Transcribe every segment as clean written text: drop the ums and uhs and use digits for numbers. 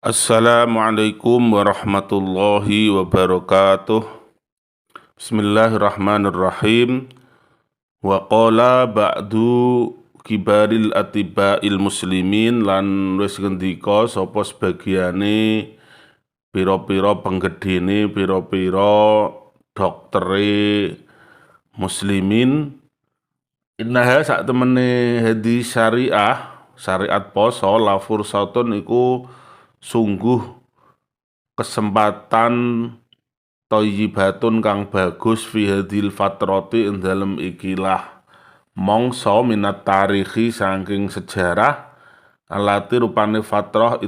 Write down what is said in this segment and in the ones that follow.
Assalamualaikum warahmatullahi wabarakatuh. Bismillahirrahmanirrahim. Wa qala ba'du kibaril atiba'il muslimin lan wis ngendika sapa sebagiane pira-pira penggedene pira-pira doktere muslimin, innaha sak temene hadis syariat poso la fursatun iku sungguh kesempatan thayyibatun kang bagus fi hadil fatrati ing dalem ikilah mangsa minat tarikhi saking sejarah alati rupane fatrah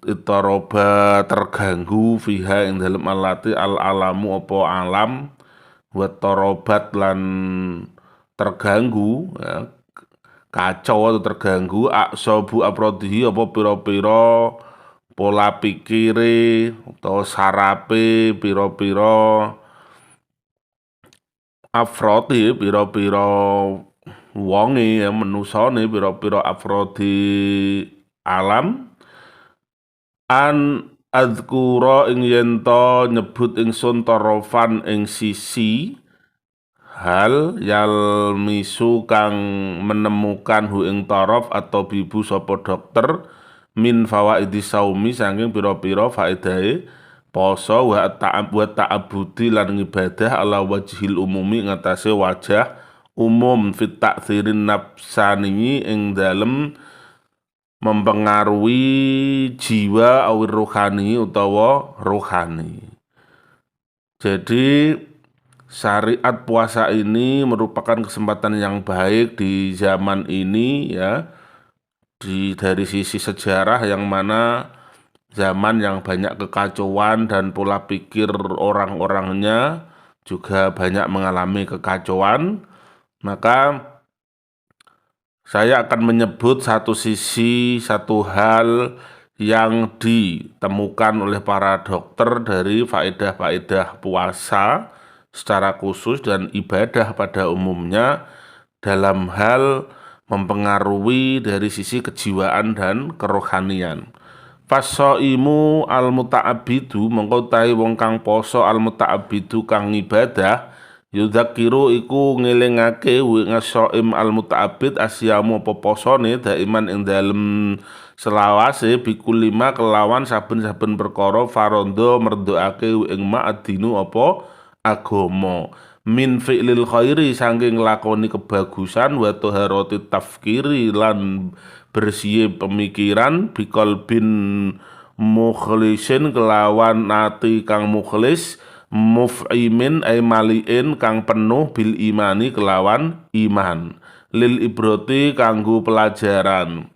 itaroba terganggu fiha ing dalem alati alamu apa alam wa torobat lan terganggu ya, kacau atau terganggu aksobu aprodihi apa pira-pira pola pikire atau sarape pira-pira afrodi pira-pira wonge ya menusane pira-pira afrodi alam an adzkura ing yen to nyebut ingsun tarofan ing sisi hal yal misu kang menemukan hu ing taraf atau bibu sapa dokter min fawaidi saumi saking pira-pira faedahe poso wa ta'abudi lan ibadah ala wajhil umumi ngatasé wajah umum fit ta'tsirin nafsani ing dalem mempengaruhi jiwa awir rohani utawa rohani. Jadi syariat puasa ini merupakan kesempatan yang baik di zaman ini ya, dari sisi sejarah yang mana zaman yang banyak kekacauan dan pola pikir orang-orangnya juga banyak mengalami kekacauan, maka saya akan menyebut satu sisi, satu hal yang ditemukan oleh para dokter dari faedah-faedah puasa secara khusus dan ibadah pada umumnya dalam hal mempengaruhi dari sisi kejiwaan dan kerohanian. Fasoimu al-muta'abidu mengkotai wong kang poso al-muta'abidu kang ibadah yudzakiru iku ngelingake ing asoim al-muta'abid asyamu apa posone daiman ing dalem selawase bikulima kelawan saben-saben perkara farondo merdoake ing ma'adinu apa agama min fi'lil khairi saking lakoni kebagusan wa taharati tafkiri lan bersih pemikiran bikol bin mukhlisin kelawan ati kang mukhlis muf'imin ay maliin kang penuh bil imani kelawan iman lil ibroti kanggo pelajaran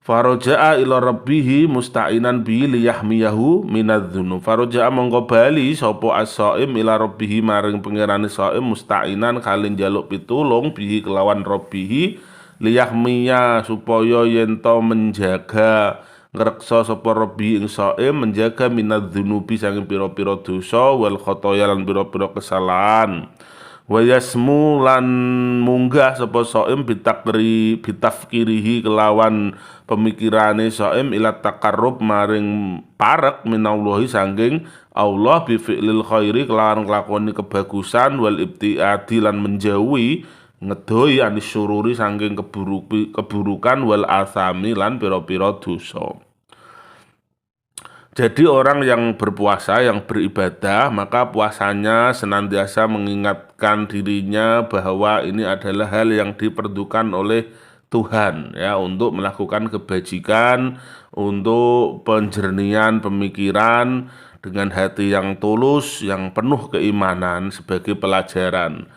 faroja'a ila rabbihi musta'inan bi liyahmiyahu minadz-dzunub faroja'a mongko bali sapa as-shaim ila rabbihi maring pangerane shaim musta'inan kalin njaluk pitulung bihi kelawan rabbihi liyahmiya supaya yen to menjaga ngreksa sapa rabbi ing shaim menjaga minadz-dzunubi saking pira-pira dosa wal khotoya lan pira-pira kesalahan wa yasmu lan munggah sapa shaim bitafkirihi kelawan pemikirane shaim ila taqarrub maring parek minallahi saking Allah bi fi'lil khairi kelawan nglakoni kebagusan wal ibtiadi lan menjauhi ngedoi anis sururi saking keburukan wal asami lan pira-pira dosa. Jadi orang yang berpuasa, yang beribadah, maka puasanya senantiasa mengingatkan dirinya bahwa ini adalah hal yang diperuntukkan oleh Tuhan ya untuk melakukan kebajikan, untuk penjernihan pemikiran dengan hati yang tulus, yang penuh keimanan sebagai pelajaran.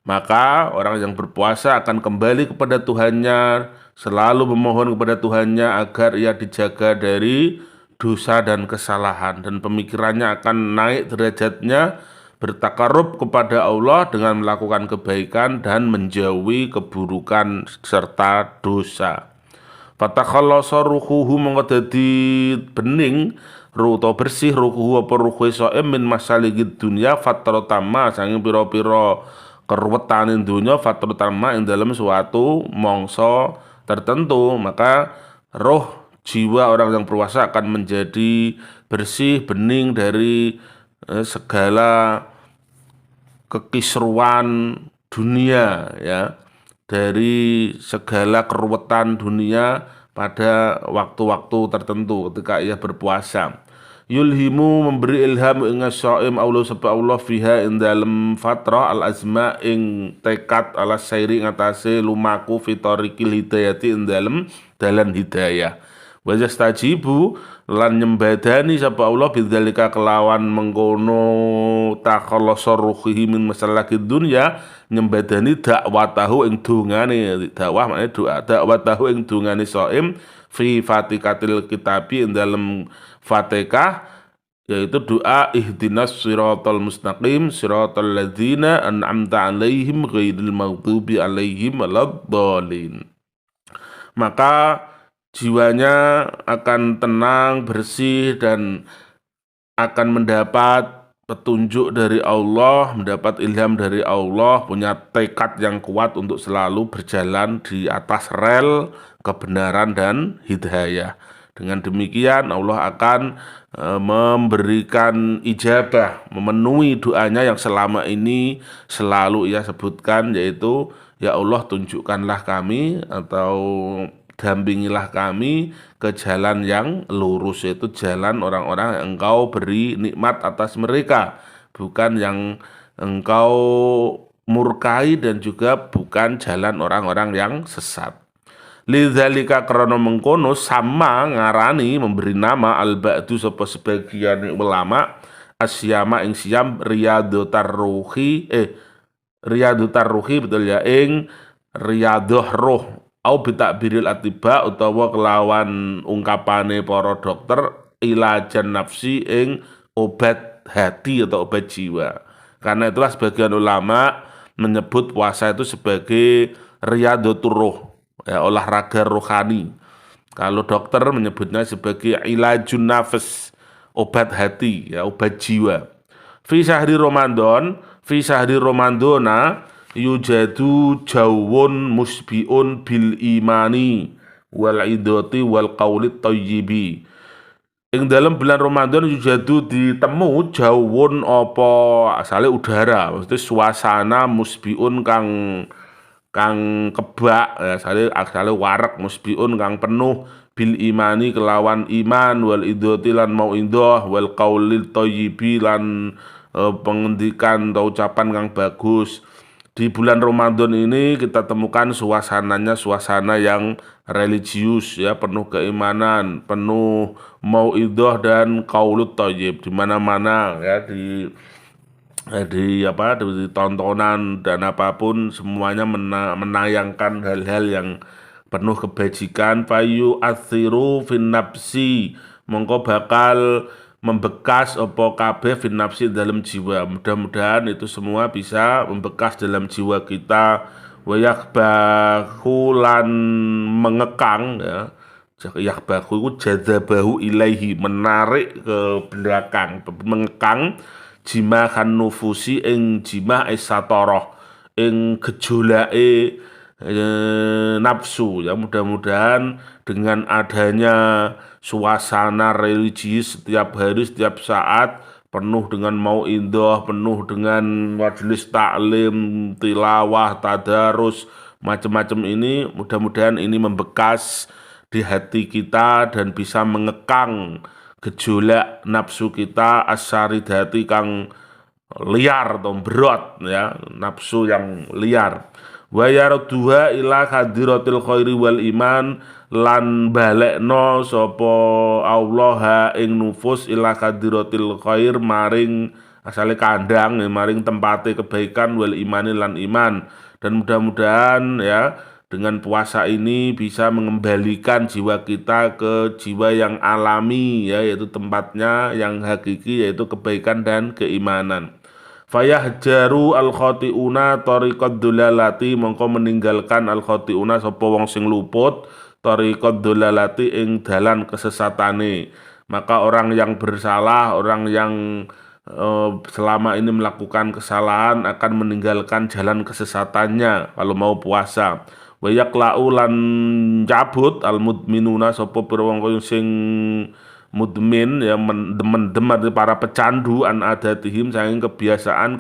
Maka orang yang berpuasa akan kembali kepada Tuhannya, selalu memohon kepada Tuhannya agar ia dijaga dari dosa dan kesalahan, dan pemikirannya akan naik derajatnya bertakarub kepada Allah dengan melakukan kebaikan dan menjauhi keburukan serta dosa. Fatakhallasa ruhuhu mongko dadi bening atau bersih ruhuhu apa ruhu shaim min masaligid dunya fatrotama sanging pira-pira keruwetane dunya fatrotama ing dalam suatu mangsa tertentu. Maka roh jiwa orang yang berpuasa akan menjadi bersih, bening dari segala kekisruan dunia, ya, dari segala keruwetan dunia pada waktu-waktu tertentu ketika ia berpuasa. Yulhimu memberi ilham ing shaim Allah sebab Allah fiha ing dalem fatrah al azma ing tekad ala sairi ngatasé lumaku fitorikil hidayati ing dalem dalan hidayah. Wa yastajibu lan nyembadani sapa Allah bidzalika kelawan mengkono takhallasa ruhihi min masalahid dunya, nyembadani dakwatahu ing dungane, dakwah maknane doa, dakwatahu ing dungane shaim fi fatikatil kitabi ing dalem Fatihah, yaitu doa ihdinas siratal mustaqim siratal ladzina an'amta alaihim ghairil maghdubi alaihim waladdallin. Maka jiwanya akan tenang, bersih, dan akan mendapat petunjuk dari Allah, mendapat ilham dari Allah, punya tekad yang kuat untuk selalu berjalan di atas rel kebenaran dan hidayah. Dengan demikian Allah akan memberikan ijabah, memenuhi doanya yang selama ini selalu ia sebutkan, yaitu ya Allah tunjukkanlah kami atau dampingilah kami ke jalan yang lurus, yaitu jalan orang-orang yang Engkau beri nikmat atas mereka, bukan yang Engkau murkai, dan juga bukan jalan orang-orang yang sesat. Lidzalika krana mengkono sama ngarani memberi nama al-ba'du sapa sebagian ulama asyama ing siam riyadhatar ruhi betul ya, ing riyadhah roh au bitakbiril atiba utawa kelawan ungkapane para dokter ilajan nafsi ing obat hati atau obat jiwa. Karena itulah sebagian ulama menyebut puasa itu sebagai riyadhatur ruh, ya, olahraga rohani. Kalau dokter menyebutnya sebagai ilajun nafs, obat hati, ya, obat jiwa. Fi syahri Ramadana yujadu jawun musbiun bil imani wal idoti wal qaulit thayyibi. Ing dalam bulan Ramadan yujadu ditemu jawun apa asale udara, maksudnya suasana musbiun kang kebak, ya, asale warak, musbiun kang penuh bil imani kelawan iman wal idoti lan mau indah wal qaulit thayyibi lan pengendikan atau ucapan kang bagus. Di bulan Ramadan ini kita temukan suasananya suasana yang religius, ya, penuh keimanan, penuh mauidhah dan qaulut thayyib di mana-mana, ya, di tontonan dan apapun semuanya menayangkan hal-hal yang penuh kebajikan. Fayu athiru fin nafsi mongko bakal membekas opo kabeh fin nafsi dalam jiwa. Mudah-mudahan itu semua bisa membekas dalam jiwa kita. Wayakbahu lan mengekang, ya. Yakbahu itu jadzabahu ilaihi, menarik ke belakang, mengekang jimahan nufusi ing jimah esatoroh ing gejolake nafsu, ya. Mudah-mudahan dengan adanya suasana religius setiap hari, setiap saat, penuh dengan mauidhah, penuh dengan majelis taklim, tilawah, tadarus, macam-macam ini, mudah-mudahan ini membekas di hati kita dan bisa mengekang gejolak nafsu kita asyaridati kang liar atau berot, ya, nafsu yang liar. Wa yarduha ila hadiratil khairi wal iman lan balekno sapa Allah ing nufus ila hadiratil khair maring asale kandang, ya, maring tempate kebaikan wal imani lan iman. Dan mudah-mudahan, ya, dengan puasa ini bisa mengembalikan jiwa kita ke jiwa yang alami, ya, yaitu tempatnya yang hakiki, yaitu kebaikan dan keimanan. Fayahjaru al-khati'una tariqad dulalati mongko meninggalkan al-khati'una sapa wong sing luput tariqad dulalati ing dalan kesesatane. Maka orang yang bersalah, orang yang selama ini melakukan kesalahan akan meninggalkan jalan kesesatannya kalau mau puasa. wa yaqla'u lan cabut al mudminuna sapa pira wong sing mudmin ya mendem para pecandu an adatihim saking kebiasaan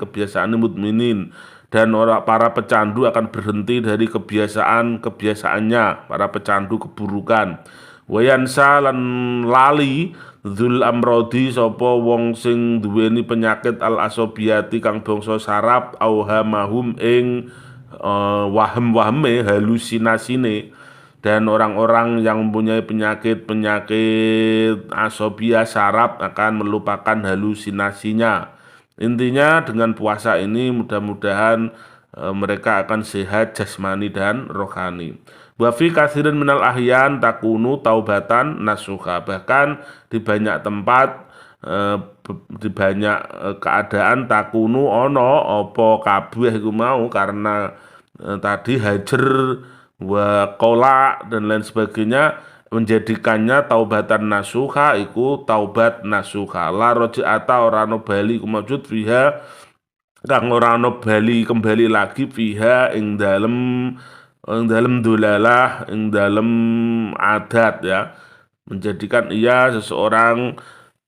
mudminin, dan para pecandu akan berhenti dari kebiasaannya para pecandu keburukan. Wayansa lan lali dzul amrodi sapa wong sing duweni penyakit al asobiyati kang bangsa saraf auhamahum ing wahem-waheme halusinasine, dan orang-orang yang mempunyai penyakit asobia saraf akan melupakan halusinasinya. Intinya dengan puasa ini mudah-mudahan mereka akan sehat jasmani dan rohani. Wa fi katsirin minal ahyan takunu taubatan nasuha. Bahkan di banyak tempat di banyak keadaan takunu ono apa kabeh iku mau karena tadi hajar wa qola dan lain sebagainya menjadikannya taubatan nasuha iku taubat nasuha la roji'ata ora ono bali iku maujud fiha kang ora ono bali kembali lagi fiha ing dalem dolalah ing dalem adat ya, menjadikan ia seseorang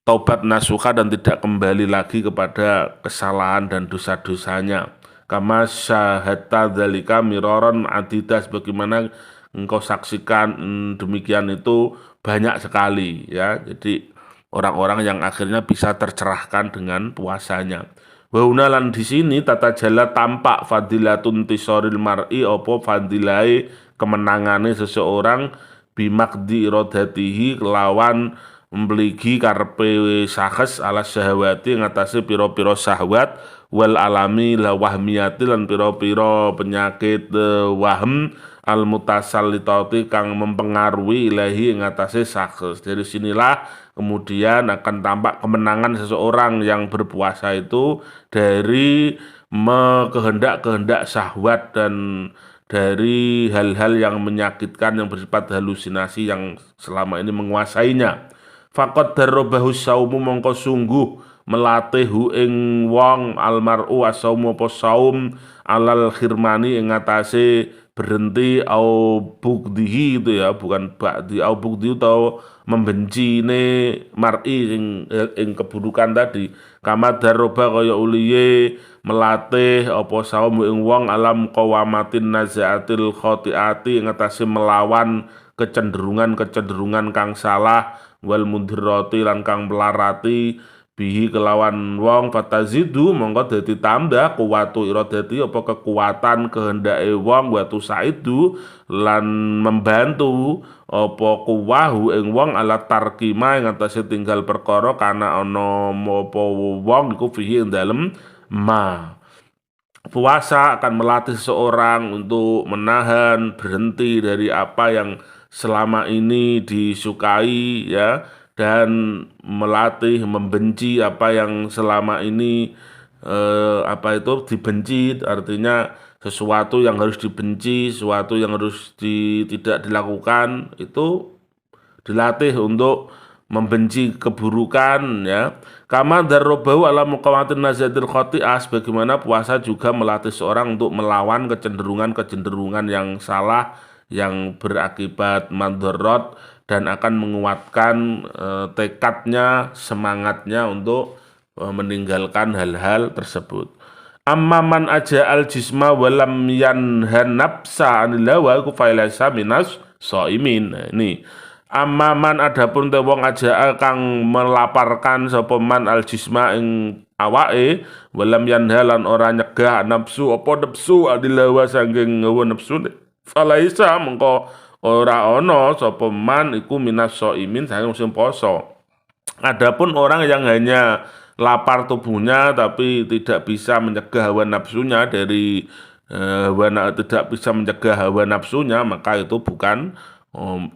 taubat nasuha dan tidak kembali lagi kepada kesalahan dan dosa-dosanya. Kama syahadta dzalika miraron adidas, bagaimana engkau saksikan demikian itu banyak sekali ya. Jadi orang-orang yang akhirnya bisa tercerahkan dengan puasanya. Wa unalan di sini tata jala tampak fadilatun tisoril mar'i opo fadilai kemenangane seseorang bimakdi irodatihi kelawan memiliki karpe sahas ala syahwati ngatasi piro-piro syahwat wal alami la wahmiyati lan piro-piro penyakit wahm al mutasallitati kang mempengaruhi ilahi ngatasi sahas. Dari sinilah kemudian akan tampak kemenangan seseorang yang berpuasa itu dari kehendak-kehendak syahwat dan dari hal-hal yang menyakitkan yang bersifat halusinasi yang selama ini menguasainya. Faqad darrobahu saumu mongko sungguh melatih ing wong almaru asaumu apa saum alal khirmani ing atase berhenti au bugdihi itu ya, bukan ba'di au bugdi atau membenci ne mar'i ing keburukan tadi. Kama darroba kaya uliye melatih apa saum ing wong alam qawamatin nazaatil khotiati ing atase melawan kecenderungan kang salah wal mudhirrati lan kang melarati bihi kelawan wong fatazidu mongko dadi tambah kuwatu iradati apa kekuatan kehendake wong watu saidu lan membantu apa kuwahu ing wong ala tarkima ing atase tinggal perkara kana ana apa wong iku fihi ing dalem ma. Puasa akan melatih seorang untuk menahan, berhenti dari apa yang selama ini disukai ya, dan melatih membenci apa yang selama ini dibenci, artinya sesuatu yang harus dibenci, sesuatu yang harus tidak dilakukan itu dilatih untuk membenci keburukan ya. Kama darrobahu ala muqawatin nazatil khoti'ah, bagaimana puasa juga melatih seorang untuk melawan kecenderungan yang salah yang berakibat madharat dan akan menguatkan tekadnya, semangatnya untuk meninggalkan hal-hal tersebut. Amman aja'al jisma walam yanhan nafsa anil hawa ku failasa minas shaimin. Nah, ini amaman adapun te wong aja kang melaparkan sapa man al jisma ing awake walam yanhalan ora nyegah nafsu apa nafsu adilawa saking hawa nafsu falaisa mengko ora ana sapa man iku minas shaimin saking sing poso. Adapun orang yang hanya lapar tubuhnya tapi tidak bisa mencegah hawa nafsunya dari tidak bisa mencegah hawa nafsunya, maka itu bukan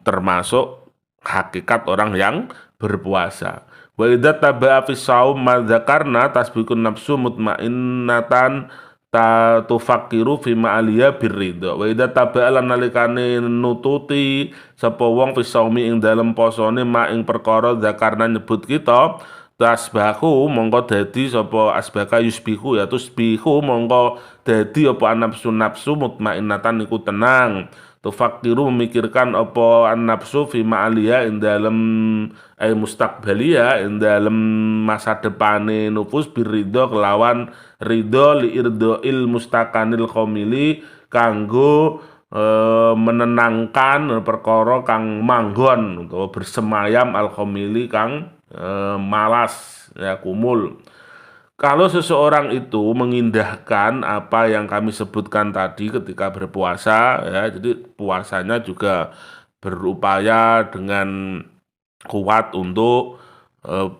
termasuk hakikat orang yang berpuasa. Wa idza taba'a fi shaum ma dzakarna tasbikun nafsu mutmainnatan ta tufakiru fi ma'aliya birridha. Wa idza taba'a lan nalikane nututi sapa wong fi shaumi ing dalem posone ma ing perkara dzakarna nyebut kita tasbahu mongko dadi sapa asbaka yusbihu ya tusbihu mongko dadi apa nafsu mutmainnatan iku tenang tufakiru memikirkan apa nafsu fi ma'aliya ing dalem mustaqbaliya ing dalem masa depane nufus birridho kelawan ridho li irdoil mustakanil qomili kanggo menenangkan perkara kang manggon utawa bersemayam al qomili kang malas ya kumul. Kalau seseorang itu mengindahkan apa yang kami sebutkan tadi ketika berpuasa ya, jadi puasanya juga berupaya dengan kuat untuk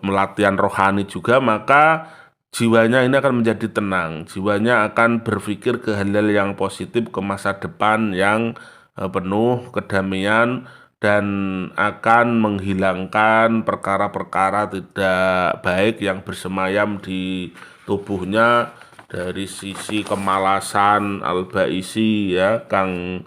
melatihan rohani juga, maka jiwanya ini akan menjadi tenang, jiwanya akan berpikir ke hal-hal yang positif, ke masa depan yang penuh kedamaian dan akan menghilangkan perkara-perkara tidak baik yang bersemayam di tubuhnya dari sisi kemalasan al-baisi ya kang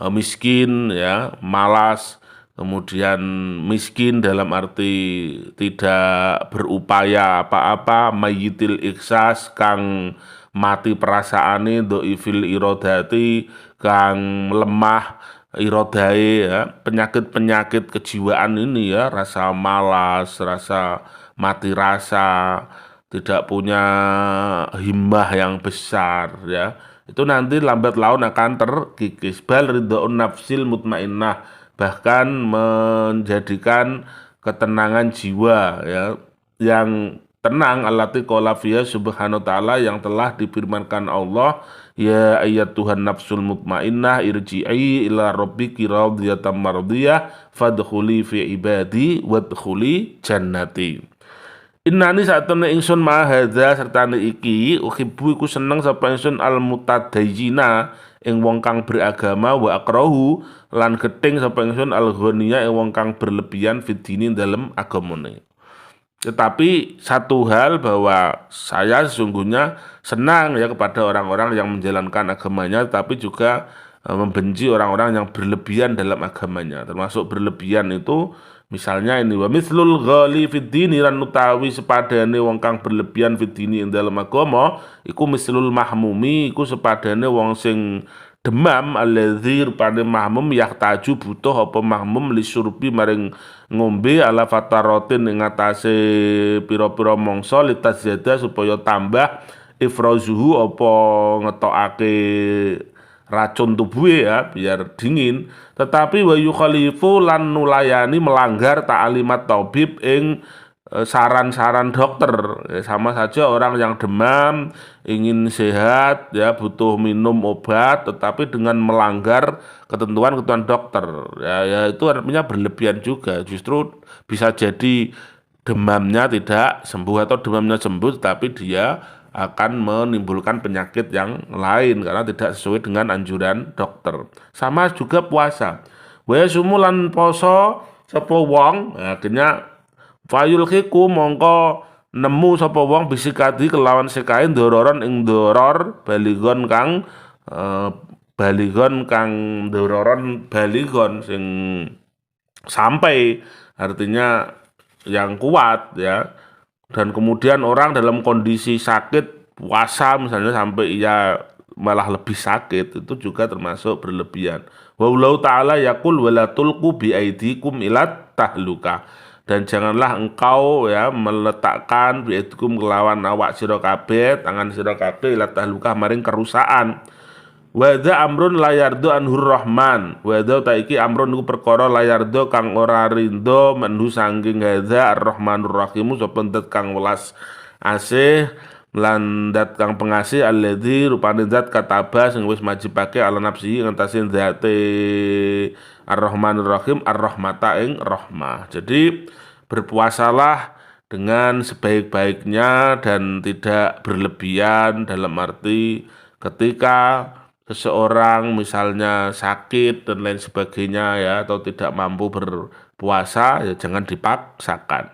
miskin ya malas, kemudian miskin dalam arti tidak berupaya apa-apa, mayyitil ikhsas kang mati perasaane, dhaifil irodati kang lemah irodae ya, penyakit-penyakit kejiwaan ini ya, rasa malas, rasa mati rasa, tidak punya himmah yang besar ya. Itu nanti lambat laun akan terkikis. Bal ridhoun nafsil mutmainnah, bahkan menjadikan ketenangan jiwa ya yang tenang allati qala fiha subhanahu wa ta'ala yang telah difirmankan Allah ya ayat Tuhan nafsul mutmainnah irji'i ila rabbiki radiyatan mardiyah fadkhuli fi ibadi wadkhuli jannati. Innani satemene ingsun ma hadza sertane iki uhibbu iku seneng sapa ingsun al mutadayyina ing wong kang beragama wa akrahu lan gething sapa ingsun al ghaniya ing wong kang berlebihan fidini dalem agamane. Tetapi satu hal bahwa saya sesungguhnya senang ya kepada orang-orang yang menjalankan agamanya, tapi juga membenci orang-orang yang berlebihan dalam agamanya. Termasuk berlebihan itu misalnya ini wa mithlul ghali fid dini lan utawi sepadane wong kang berlebihan fid dini ing dalam agama iku mislul mahmumi iku sepadane wong sing demam alladzi rupane mahmum yahtaju butuh apa mahmum lisurbi maring ngombe ala fatarotin ing atase pira-pira mangsa litazyada supaya tambah ifrazuhu apa ngetokake racun tubuhe ya biar dingin, tetapi wa yukhalifu lan nulayani melanggar ta'alimat tabib ing saran-saran dokter ya, sama saja orang yang demam ingin sehat ya butuh minum obat tetapi dengan melanggar ketentuan-ketentuan dokter ya itu artinya berlebihan juga, justru bisa jadi demamnya tidak sembuh atau demamnya sembuh tapi dia akan menimbulkan penyakit yang lain karena tidak sesuai dengan anjuran dokter. Sama juga puasa. Wa sumulan poso sapa wong akhirnya fayulhiku mongko nemu sapa wong bisikadi kelawan sekae ndororon ing ndoror baligon kang ndororon baligon sing sampai artinya yang kuat ya. Dan kemudian orang dalam kondisi sakit puasa misalnya sampai ia malah lebih sakit, itu juga termasuk berlebihan. Wallahu ta'ala yaqul wala tulqu biaidikum ila tahluka, dan janganlah engkau ya meletakkan biaidikum kelawan awak sira kabeh, tangan sira kabeh ila tahluka maring kerusakan. Wadha amrun layardo anhur rahman, wadha taiki amrun iku perkara layardo kang ora rindo menhu sangking hadza ar-rahmanur rahimu sopendet kang welas asih lan dat kang pengasih alladzi rupane zat kataba sing wis majibake ala nafsi ngentasi zate ar-rahmanur rahim ar-rahmata ing rahmah. Jadi berpuasalah dengan sebaik-baiknya dan tidak berlebihan dalam arti ketika seseorang misalnya sakit dan lain sebagainya ya atau tidak mampu berpuasa ya jangan dipaksakan.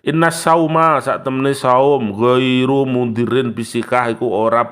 Inna sauma sak temene saum ghairu mundirin bisikah iku ora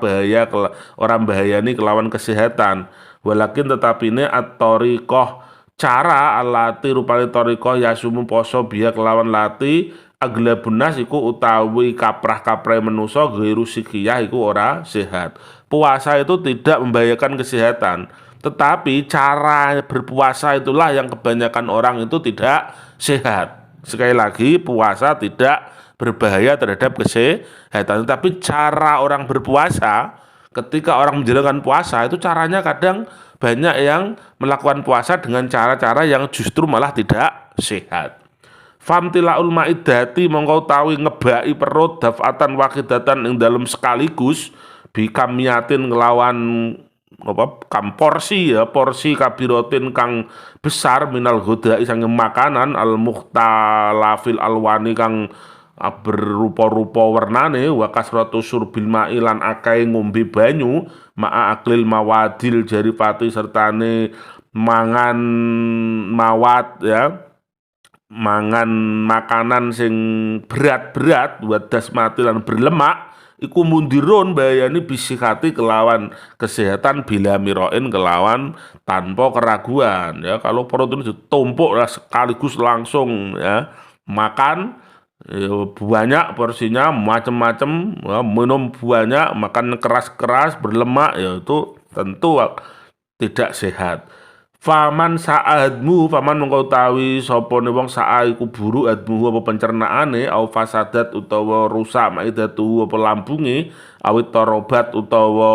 bahayani kelawan kesehatan. Walakin tetapi ini at-thariqah cara alati rupane thariqah yasumu poso biya kelawan lati aglabun nas iku utawi kaprah-kaprah manusa ghairu sikhiyah iku ora sehat. Puasa itu tidak membahayakan kesehatan, tetapi cara berpuasa itulah yang kebanyakan orang itu tidak sehat. Sekali lagi, puasa tidak berbahaya terhadap kesehatan, tetapi cara orang berpuasa ketika orang menjalankan puasa itu caranya kadang banyak yang melakukan puasa dengan cara-cara yang justru malah tidak sehat. Famtilaul maidati mongko tawi ngebaki perut dafatan wakidatan ing dalam sekaligus bikamiatin ngelawan kam porsi ya, porsi kabirotin kang besar minal ghodai sang makanan al mukhtalafil alwani kang berupa-rupa warnane wa kasratu surbil ma'i lan akeh ngombe banyu ma'a aklil mawadil jarifati sertane mangan mawat ya, mangan makanan sing berat-berat wadas mati lan berlemak iku mundirun bahayane bisikati kelawan kesehatan bila miroin kelawan tanpa keraguan ya. Kalau perut ini ditumpuk lah sekaligus langsung ya makan ya, banyak porsinya macam-macam ya, minum banyak makan keras-keras berlemak ya itu tentu tidak sehat. Faman sa'admu faman mengkau tawi sopone wong sa'a iku buruk admu apa pencernaane au fasadat utawa rusak maidatu apa lambunge awit torobat utawa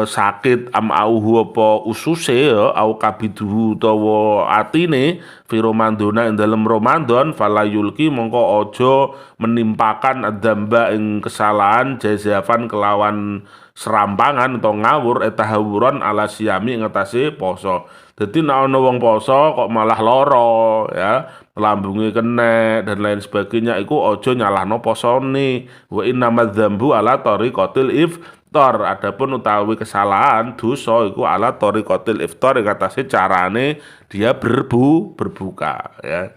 sakit auhu apa ususe ya au kabiduhu utawa atine fi romandona ing dalem Ramadan falayulki mongko aja menimpakan adzamba ing kesalahan jazafan kelawan serampangan atau ngawur etahawuran ala siyami ngatasi poso. Jadi nek ana wong poso kok malah loro ya, lambunge kena dan lain sebagainya iku aja nyalahno posone. Wa innamad dzambu ala tariqatil iftar. Adapun utawi kesalahan dosa iku ala tariqatil iftar ngatasi carane dia berbuka ya.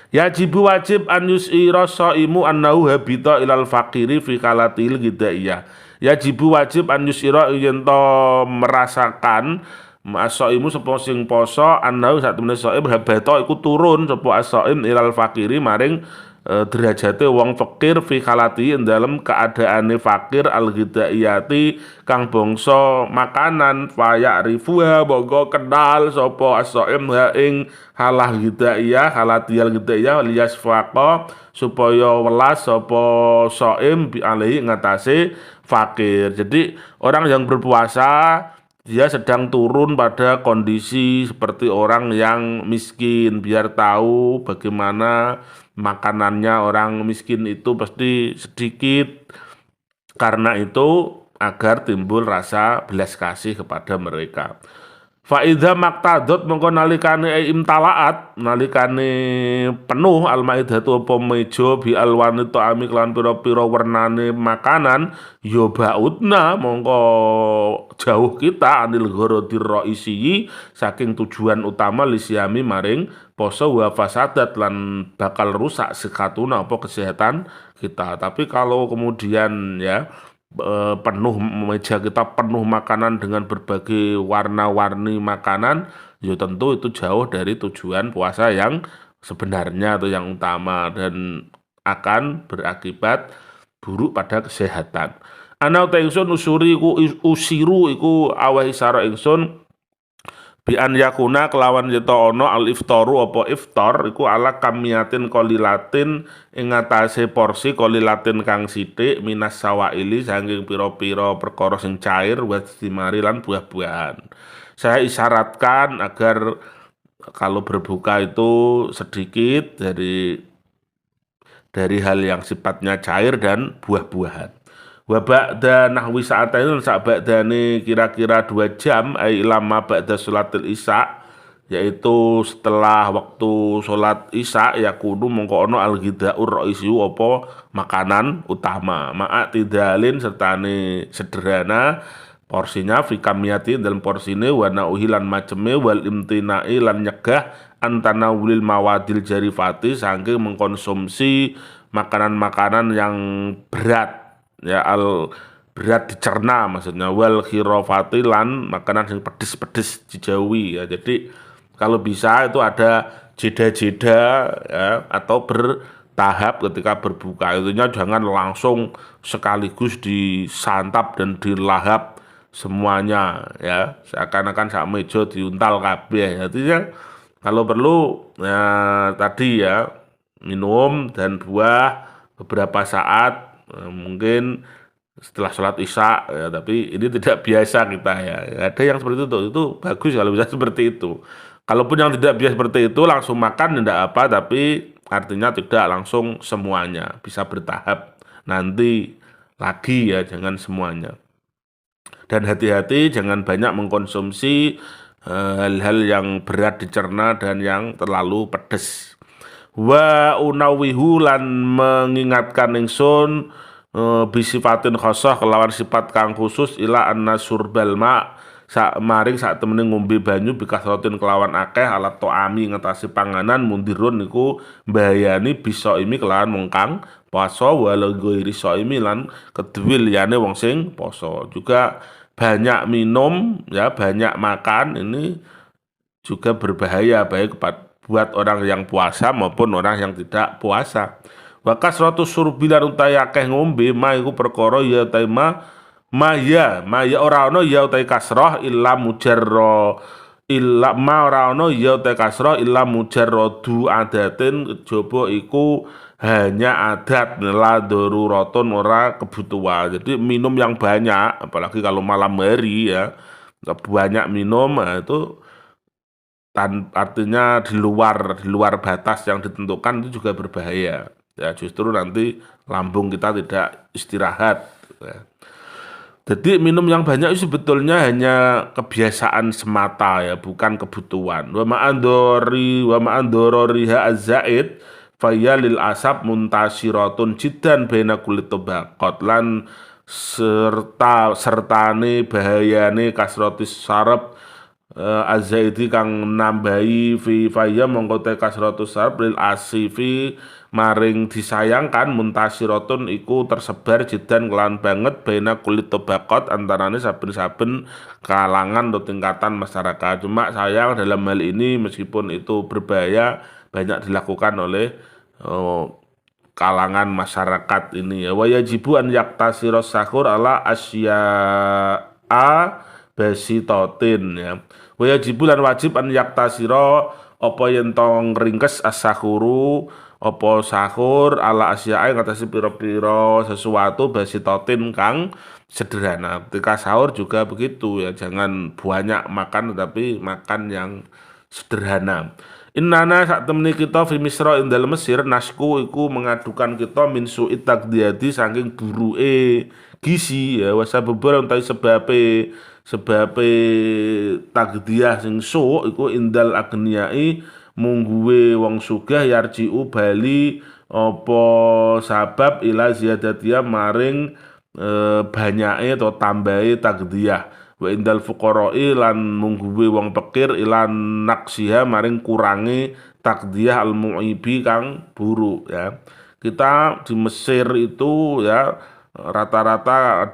Yajibu wajib an yus'ira shaimu annahu habita ilal faqiri fi kalatil gidaiyah. Yajibu wajib an yus'ira yen to merasakan as-shaimu sapa sing poso annahu sak temene shaim habata iku turun sapa as-shaim ilal faqiri maring derajate wong fakir fi khalati dalam keadaane fakir al gidaiyati kang bangsa makanan faya rifuha monggo kenal sapa as-shaim ha ing halah gidaiyah halatiyal gidaiyah liyasfaqa supaya welas sapa shaim bi alaihi ngatasé fakir. Jadi orang yang berpuasa dia sedang turun pada kondisi seperti orang yang miskin biar tahu bagaimana makanannya orang miskin itu pasti sedikit. Karena itu agar timbul rasa belas kasih kepada mereka. Faidha maktadot mengko nalikane imtalaat nalikane penuh al-maidatu apa meja bi alwani ta'ami lan pira-pira wernane makanan ya bautna mongko jauh kita anil gharadir raisi saking tujuan utama lisiami maring poso wa fasadat lan bakal rusak sikatuna apa kesehatan kita. Tapi kalau kemudian ya penuh meja kita penuh makanan dengan berbagai warna-warni makanan ya tentu itu jauh dari tujuan puasa yang sebenarnya atau yang utama dan akan berakibat buruk pada kesehatan. Ana uta ingsun usuri iku usiru iku awahi sara ingsun bi an yakuna kelawan yata ana al iftaru apa iftar iku ala kamiyatin qalilatin ing atase porsi qalilatin kang sithik minas sawaili saking pira-pira perkara sing cair wa thimari lan buah-buahan. Saya isyaratkan agar kalau berbuka itu sedikit dari hal yang sifatnya cair dan buah-buahan. Wa ba'da nahwi sa'atain sak ba'dane kira-kira 2 jam ai lama ba'da sholatil isya yaitu setelah waktu sholat isya ya kudu mongko ono al-ghidaur raisiu apa makanan utama ma'a tidalin sertane sederhana porsinya fi kamiyati dalam porsine wa nauhi lan maceme wal imtinai lan nyegah antana wulil mawadil jarifati saking mengkonsumsi makanan-makanan yang berat ya berat dicerna maksudnya wal khirafati lan makanan yang pedes-pedes dijauhi ya. Jadi kalau bisa itu ada jeda-jeda ya atau tahap ketika berbuka. Intinya jangan langsung sekaligus disantap dan dilahap semuanya ya, seakan-akan sak meja diuntal kabeh. Artinya kalau perlu ya tadi ya, minum dan buah beberapa saat, mungkin setelah sholat isya ya, tapi ini tidak biasa kita ya. Ada yang seperti itu bagus kalau bisa seperti itu. Kalaupun yang tidak biasa seperti itu langsung makan tidak apa, tapi artinya tidak langsung semuanya, bisa bertahap nanti lagi ya, jangan semuanya. Dan hati-hati jangan banyak mengkonsumsi hal-hal yang berat dicerna dan yang terlalu pedes. Wa unawihu lan mengingatkan ingsun bisifatin khosoh kelawan sifat kang khusus ila anna surbal ma sak maring sak temene ngombe banyu bikasrotin kelawan akeh alat to'ami ngatasi panganan mundirun niku mbahayani bisa imi kelawan mengkang poso walau goiri soimi lan kedue liyane wong sing poso. Juga banyak minum ya, banyak makan ini juga berbahaya baik buat orang yang puasa maupun orang yang tidak puasa. Wa kasratu surbilan utai akeh ngombe ma iku perkara ya tema maya ora ana ya utai kasrah illa mujarra illa ma ora ana ya utai kasrah illa mujarradu adatin kejaba iku hanya adat la daruratun ora kebutuhan. Jadi minum yang banyak apalagi kalau malam hari ya, banyak minum itu artinya di luar batas yang ditentukan itu juga berbahaya ya, justru nanti lambung kita tidak istirahat ya. Jadi minum yang banyak itu sebetulnya hanya kebiasaan semata ya, bukan kebutuhan. Wa ma'andororiha az-zaid faya lil asab muntasiratun jiddan baina kulit tobakot lan sertane bahayane kasrotis sarep az-zaidi kang nambahi fi faya mongko te kasratus sarb lil asifi maring disayangkan muntasiratun iku tersebar jidan kelan banget baina kulit tobakot antarane saben-saben kalangan atau tingkatan masyarakat. Cuma sayang dalam hal ini meskipun itu berbahaya banyak dilakukan oleh kalangan masyarakat ini ya. Wa yajibu an yaktasiros sahur ala asya'a basitotin ya. Wa yajibu lan wajib an yaktasira apa yen tong ringkes as-sahuru apa sahur ala asya'a ngatasi pira-pira sesuatu basitotin kang sederhana. Ketika sahur juga begitu ya, jangan banyak makan tetapi makan yang sederhana. Innana sak temeni kita fi Misra ing dalem Mesir nasku iku mengadukan kita min su'it taqdiyati saking buruke gizi ya, wasa beber utawi sebabe takdiyah sing su iku indal agniyai mungguwe wong sugih yarjiu bali apa sabab ila ziyadatia maring banyake atau tambahe takdiyah. Wa indal fuqara'i lan mungguwe wong pikir ilan naksiha maring kurangi takdiyah al mu'ibi kang buruk ya. Kita di Mesir itu ya rata-rata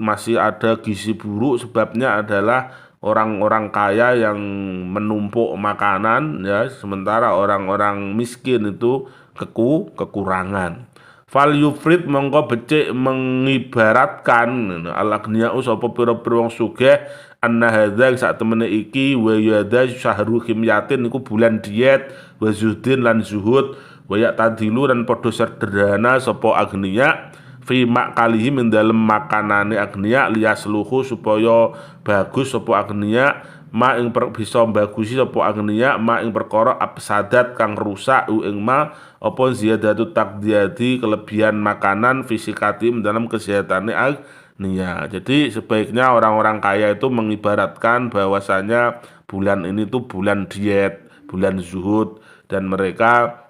masih ada gizi buruk, sebabnya adalah orang-orang kaya yang menumpuk makanan ya, sementara orang-orang miskin itu kekurangan. Fal yufrid mongko becik mengibaratkan al-aghniya'u sapa pira-pira wong sugih anna hadza sak temene iki wa yadza syahru himyatin niku bulan diet wa zuhdin lan zuhud wa ya'tadilu dan padha sederhana sapa aghniya fi makalihi min dalem makanane aghniya liyasluhu supaya bagus sapa aghniya ma ing bisa bagusi sapa aghniya ma ing perkara absadat kang rusak ing ma apa ziyadatu taqdiyati kelebihan makanan fisikati dalam kesehatannya aghniya. Jadi sebaiknya orang-orang kaya itu mengibaratkan bahwasanya bulan ini tuh bulan diet, bulan zuhud, dan mereka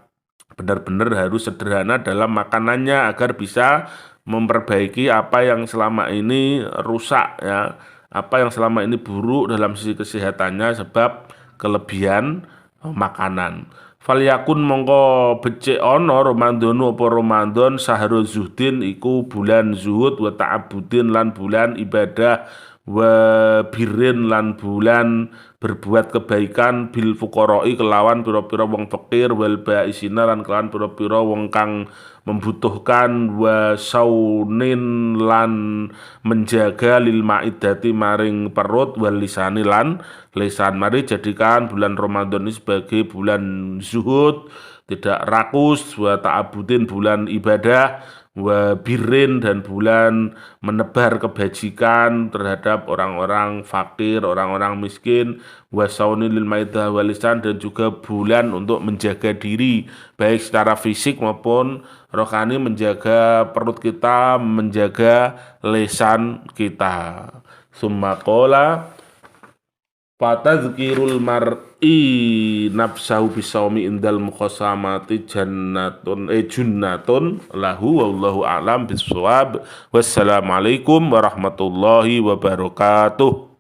benar-benar harus sederhana dalam makanannya agar bisa memperbaiki apa yang selama ini rusak ya, apa yang selama ini buruk dalam sisi kesehatannya sebab kelebihan makanan. Falyakun mongko becik ana Ramadhanu apa Ramadan sahrul zuhdin iku bulan zuhud wa ta'abbudin lan bulan ibadah wa birrin lan bulan berbuat kebaikan bil fuqara'i kelawan pira-pira wong fakir wal baisina lan kelawan pira-pira wong kang membutuhkan wa saunin lan menjaga lil maidati maring perut wal lisani lan lisan. Mari jadikan bulan Ramadan ini sebagai bulan zuhud, tidak rakus, wa ta'abudin bulan ibadah, wa birrin dan bulan menebar kebajikan terhadap orang-orang fakir, orang-orang miskin, wa sauni lil maidah walisan dan juga bulan untuk menjaga diri baik secara fisik maupun rohani, menjaga perut kita, menjaga lisan kita. Summa qala fatadzkirul mar'i nafsahu bisaumi indal mukhasamati junnatun lahu wallahu a'lam bissawab. Wassalamualaikum warahmatullahi wabarakatuh.